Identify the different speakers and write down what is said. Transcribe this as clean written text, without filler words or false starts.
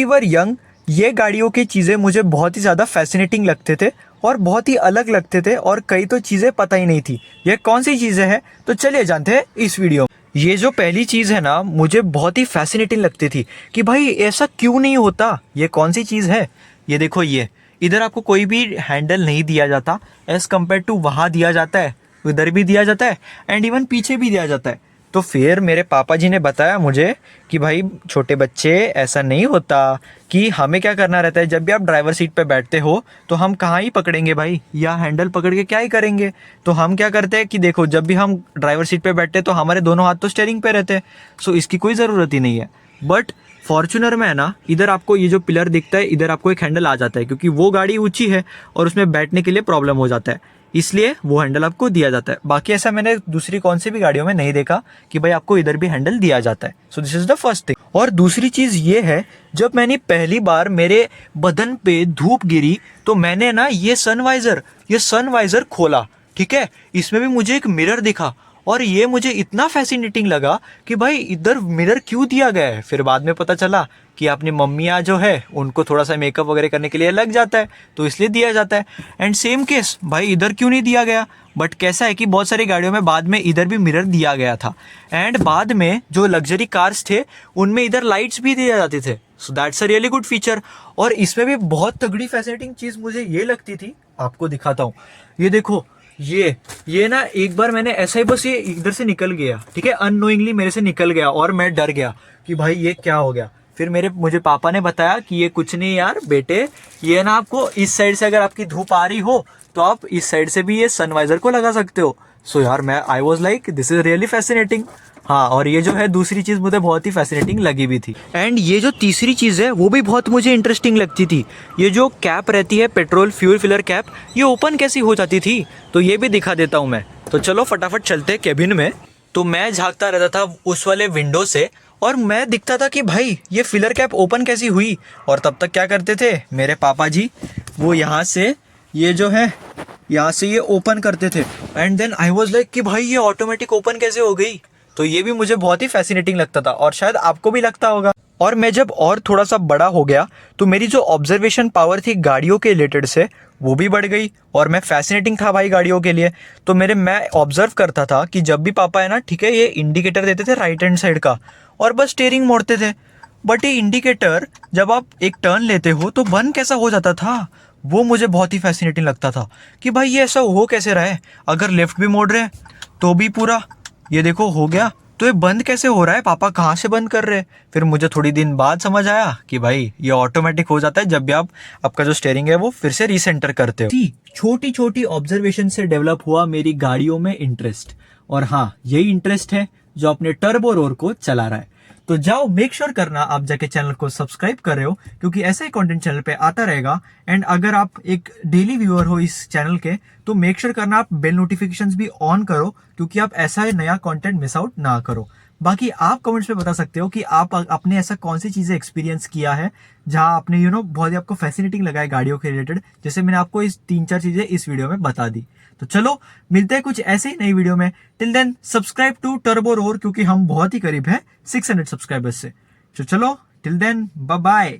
Speaker 1: Were young ये गाड़ियों की चीज़ें मुझे बहुत ही ज़्यादा फैसिनेटिंग लगते थे और बहुत ही अलग लगते थे और कई तो चीज़ें पता ही नहीं थी ये कौन सी चीज़ें हैं। तो चलिए जानते हैं इस वीडियो में। ये जो पहली चीज़ है ना मुझे बहुत ही फैसिनेटिंग लगती थी कि भाई ऐसा क्यों नहीं होता। ये कौन सी चीज़ है? ये देखो, ये इधर आपको कोई भी हैंडल नहीं दिया जाता एज़ कम्पेयर टू वहाँ दिया जाता है, इधर भी दिया जाता है एंड इवन पीछे भी दिया जाता है। तो फिर मेरे पापा जी ने बताया मुझे कि भाई छोटे बच्चे ऐसा नहीं होता, कि हमें क्या करना रहता है जब भी आप ड्राइवर सीट पे बैठते हो तो हम कहाँ ही पकड़ेंगे भाई, या हैंडल पकड़ के क्या ही करेंगे। तो हम क्या करते हैं कि देखो जब भी हम ड्राइवर सीट पे बैठते हैं तो हमारे दोनों हाथ तो स्टेयरिंग पे रहते हैं, सो इसकी कोई ज़रूरत ही नहीं है। बट फॉर्च्यूनर में है ना, इधर आपको ये जो पिलर दिखता है इधर आपको एक हैंडल आ जाता है क्योंकि वो गाड़ी ऊंची है और उसमें बैठने के लिए प्रॉब्लम हो जाता है, इसलिए वो हैंडल आपको दिया जाता है। बाकी ऐसा मैंने दूसरी कौन सी भी गाड़ियों में नहीं देखा कि भाई आपको इधर भी हैंडल दिया जाता है। So this is the first thing. और दूसरी चीज़ ये है, जब मैंने पहली बार मेरे बदन पे धूप गिरी तो मैंने ना ये सनवाइजर खोला, ठीक है। इसमें भी मुझे एक मिरर दिखा और ये मुझे इतना फैसिनेटिंग लगा कि भाई इधर मिरर क्यों दिया गया है। फिर बाद में पता चला कि अपनी मम्मियाँ जो है उनको थोड़ा सा मेकअप वगैरह करने के लिए लग जाता है तो इसलिए दिया जाता है। एंड सेम केस भाई इधर क्यों नहीं दिया गया। बट कैसा है कि बहुत सारी गाड़ियों में बाद में इधर भी मिरर दिया गया था एंड बाद में जो लग्जरी कार्स थे उनमें इधर लाइट्स भी दिए जाते थे। So that's a really good feature. और इसमें भी बहुत तगड़ी फैसिनेटिंग चीज़ मुझे ये लगती थी, आपको दिखाता हूँ। ये देखो, ये ना एक बार मैंने ऐसा ही बस ये इधर से निकल गया, ठीक है, अननोइंगली मेरे से निकल गया और मैं डर गया कि भाई ये क्या हो गया। फिर मुझे पापा ने बताया कि ये कुछ नहीं यार बेटे, ये ना आपको इस साइड से अगर आपकी धूप आ रही हो तो आप इस साइड से भी ये सनवाइजर को लगा सकते हो। सो यार आई was like this is really fascinating. हाँ, और ये जो है दूसरी चीज़ मुझे बहुत ही फैसिनेटिंग लगी भी थी। एंड ये जो तीसरी चीज़ है वो भी बहुत मुझे इंटरेस्टिंग लगती थी। ये जो कैप रहती है पेट्रोल फ्यूल फिलर कैप, ये ओपन कैसी हो जाती थी, तो ये भी दिखा देता हूँ मैं। तो चलो फटाफट चलते हैं केबिन में। तो मैं झांकता रहता था उस वाले विंडो से और मैं दिखता था कि भाई ये फिलर कैप ओपन कैसी हुई। और तब तक क्या करते थे मेरे पापा जी, वो यहाँ से ये जो है यहाँ से ये ओपन करते थे and then I was like कि भाई ये ऑटोमेटिक ओपन कैसे हो गई। तो ये भी मुझे बहुत ही फैसिनेटिंग लगता था और शायद आपको भी लगता होगा। और मैं जब और थोड़ा सा बड़ा हो गया तो मेरी जो ऑब्जर्वेशन पावर थी गाड़ियों के रिलेटेड से वो भी बढ़ गई और मैं फैसिनेटिंग था भाई गाड़ियों के लिए। तो मैं ऑब्जर्व करता था कि जब भी पापा है ना, ठीक है, ये इंडिकेटर देते थे राइट हैंड साइड का और बस स्टीयरिंग मोड़ते थे। बट ये इंडिकेटर जब आप एक टर्न लेते हो तो बंद कैसा हो जाता था, वो मुझे बहुत ही फैसिनेटिंग लगता था कि भाई ये ऐसा हो कैसे रहा है। अगर लेफ्ट भी मोड़ रहे हैं तो भी पूरा ये देखो हो गया, तो ये बंद कैसे हो रहा है, पापा कहाँ से बंद कर रहे हैं। फिर मुझे थोड़ी दिन बाद समझ आया कि भाई ये ऑटोमेटिक हो जाता है जब भी आपका जो स्टीयरिंग है वो फिर से रीसेंटर करते हो। छोटी छोटी ऑब्जर्वेशन से डेवलप हुआ मेरी गाड़ियों में इंटरेस्ट। और हाँ, यही इंटरेस्ट है जो अपने टर्बो रोर को चला रहा है। तो जाओ मेक श्योर करना आप जाके चैनल को सब्सक्राइब कर रहे हो क्योंकि ऐसा ही कंटेंट चैनल पे आता रहेगा। एंड अगर आप एक डेली व्यूअर हो इस चैनल के तो मेक श्योर करना आप बेल नोटिफिकेशंस भी ऑन करो क्योंकि आप ऐसा ही नया कंटेंट मिस आउट ना करो। बाकी आप कमेंट्स में बता सकते हो कि आप अपने ऐसा कौन सी चीजें एक्सपीरियंस किया है जहां आपने बहुत ही आपको फैसिनेटिंग लगा है गाड़ियों के रिलेटेड, जैसे मैंने आपको इस 3-4 चीजें इस वीडियो में बता दी। तो चलो मिलते हैं कुछ ऐसे ही नई वीडियो में। Till then subscribe to Turbo Roar क्योंकि हम बहुत ही करीब है 600 सब्सक्राइबर्स से। तो चलो टिल देन बाय बाय।